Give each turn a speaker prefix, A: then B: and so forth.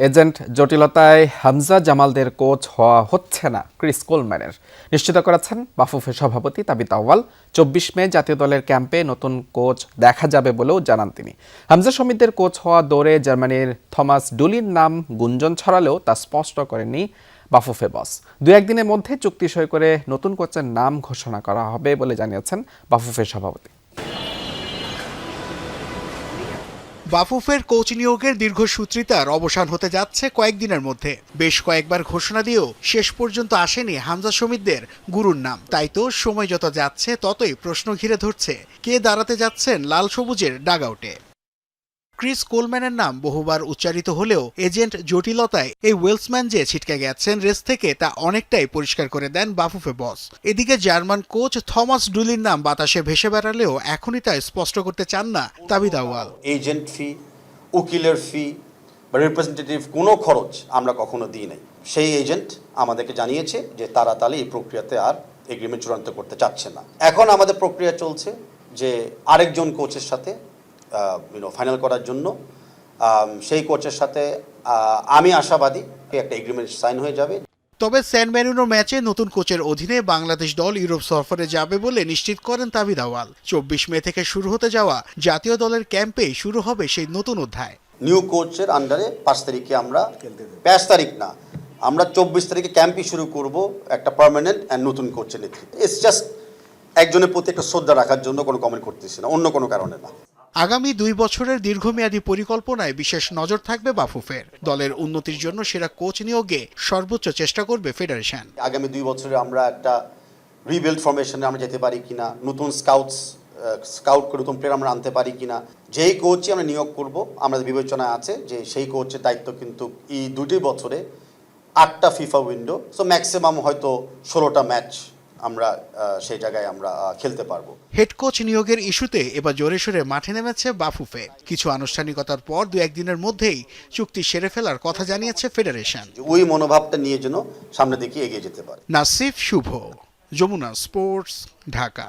A: Agent জটিলতায় Hamza জামালদের coach হওয়া হচ্ছে না ক্রিস কোলম্যানের, নিশ্চিত করেছেন বাফুফে সভাপতি তাবিথ আউয়াল। ২৪ মে জাতীয় দলের ক্যাম্পে নতুন কোচ দেখা যাবে বলেও জানান তিনি। হামজা সমিতদের কোচ হওয়া দৌড়ে জার্মানির থমাস ডুলির নাম গুঞ্জন ছড়ালেও তা স্পষ্ট করেনি বাফুফে বস। ২-১ দিনের মধ্যে চুক্তি সই করে নতুন কোচের নাম ঘোষণা করা হবে বলে জানিয়েছেন বাফুফে সভাপতি।
B: বাফুফের কোচ নিয়োগের দীর্ঘসূত্রিতার অবসান হতে যাচ্ছে কয়েকদিনের মধ্যে। বেশ কয়েকবার ঘোষণা দিয়েও শেষ পর্যন্ত আসেনি হামজা সমিতদের গুরুর নাম। তাই তো সময় যত যাচ্ছে ততই প্রশ্ন ঘিরে ধরছে কে দাঁড়াতে যাচ্ছেন লাল সবুজের ডাগআউটে। ক্রিস কোলম্যানের নাম বহুবার উচ্চারিত হলেও এজেন্ট জটিলতায় এই ওয়েলসম্যান যে ছিটকে গেছেন রেস থেকে তা অনেকটাই পরিষ্কার করে দেন বাফুফে বস। এদিকে জার্মান কোচ থমাস ডুলির নাম বাতাসে ভেসে বেড়ালেও এখনই তা স্পষ্ট করতে চান না তাবিথ আউয়াল।
C: এজেন্ট ফি, উকিলের ফি বা রিপ্রেজেন্টেটিভ কোনো খরচ আমরা কখনো দিই নাই। সেই এজেন্ট আমাদেরকে জানিয়েছে যে তারা তাহলে এই প্রক্রিয়াতে আর এগ্রিমেন্ট চূড়ান্ত করতে চাচ্ছে না। এখন আমাদের প্রক্রিয়া চলছে যে আরেকজন কোচের সাথে ফাইনাল করার জন্য। সেই কোচের সাথে আমি আশাবাদী একটা এগ্রিমেন্ট সাইন হয়ে যাবে।
B: তবে স্যান মেরিনো ম্যাচে নতুন কোচের অধীনে বাংলাদেশ দল ইউরোপ সফরে যাবে বলে নিশ্চিত করেন তাবিথ আউয়াল। ২৪ মে থেকে শুরু হতে যাওয়া জাতীয় দলের ক্যাম্পে শুরু হবে সেই নতুন অধ্যায়।
C: নিউ কোচের আন্ডারে ৫ তারিখে আমরা ৫ তারিখ না, আমরা ২৪ তারিখে ক্যাম্পই শুরু করব একটা পার্মানেন্ট অ্যান্ড নতুন কোচের নেতৃত্বে। ইটস জাস্ট একজনের প্রতি একটা শ্রদ্ধা রাখার জন্য কোনো কমেন্ট করতেছি না, অন্য কোনো কারণে না।
B: আগামী ২ বছরের দীর্ঘমেয়াদী পরিকল্পনায় বিশেষ নজর থাকবে বাফুফের। দলের উন্নতির জন্য সেরা কোচ নিয়োগে সর্বোচ্চ চেষ্টা করবে ফেডারেশন।
C: আগামী ২ বছরে আমরা একটা রিবিল্ড ফরমেশনে আমরা যেতে পারি কিনা, নতুন স্কাউট করে নতুন প্লেয়ার আমরা আনতে পারি কিনা। যেই কোচই আমরা নিয়োগ করব আমাদের বিবেচনায় আছে যে সেই কোচের দায়িত্ব কিন্তু এই ২টি বছরে ৮টা ফিফা উইন্ডো, সো ম্যাক্সিমাম হয়তো ১৬টা ম্যাচ আমরা সেই জায়গায় আমরা খেলতে পারবো।
B: হেড কোচ নিয়োগের ইস্যুতে এবার জোরে সোরে মাঠে নেমেছে বাফুফে। কিছু আনুষ্ঠানিকতার পর ২-১ দিনের মধ্যেই চুক্তি সেরে ফেলার কথা জানিয়েছে ফেডারেশন।
C: ওই মনোভাবটা নিয়ে যেন সামনের দিকে এগিয়ে যেতে পারে।
B: নাসিফ শুভ, যমুনা স্পোর্টস, ঢাকা।